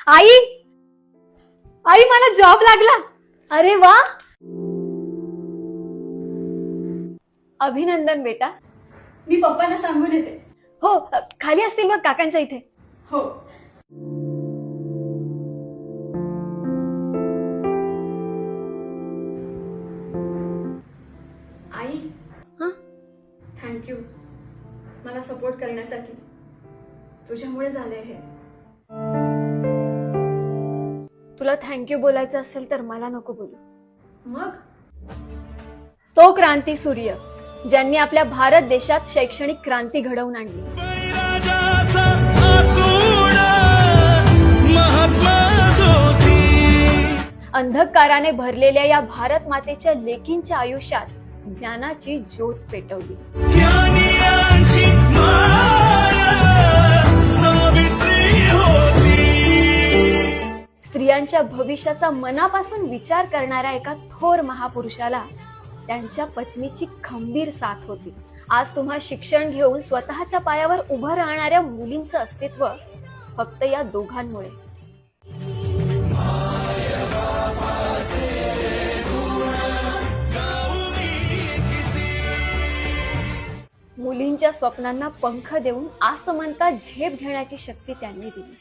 आई, आई मला जॉब लागला. अरे वा, अभिनंदन बेटा. मी पप्पांना सांगून येते. हो, खाली असतील बघ काकांच्या इथे. हो. आई, हा, थँक्यू मला सपोर्ट करण्यासाठी. तुझ्यामुळे झालंय हे. तुला थँक्यू बोलायचं असेल तर मला नको बोलू. मग तो क्रांती सूर्य ज्यांनी आपल्या भारत देशात शैक्षणिक क्रांती घडवून आणली. अंधकाराने भरलेल्या या भारत मातेच्या लेकींच्या आयुष्यात ज्ञानाची ज्योत पेटवली. स्त्रियांच्या भविष्याचा मनापासून विचार करणाऱ्या एका थोर महापुरुषाला त्यांच्या पत्नीची खंबीर साथ होती. आज तुम्हा शिक्षण घेऊन स्वतःच्या पायावर उभं राहणाऱ्या मुलींचं अस्तित्व फक्त या दोघांमुळे. मुलींच्या स्वप्नांना पंख देऊन आसमंतात झेप घेण्याची शक्ती त्यांनी दिली.